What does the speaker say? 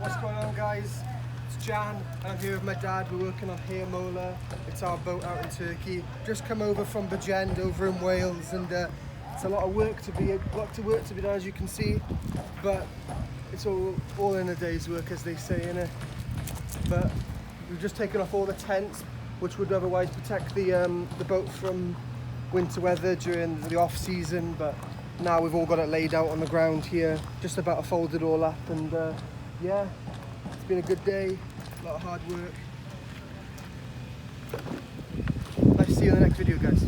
What's going on, guys? It's Jan and I'm here with my dad. We're working on Heyamola. It's our boat out in Turkey. Just come over from Bridgend over in Wales, and it's a lot of work to be done, as you can see, but it's all in a day's work, as they say, innit? But we've just taken off all the tents which would otherwise protect the boat from winter weather during the off season, but now we've all got it laid out on the ground here, just about to fold it all up, and yeah, it's been a good day, a lot of hard work. Nice to see you in the next video, guys.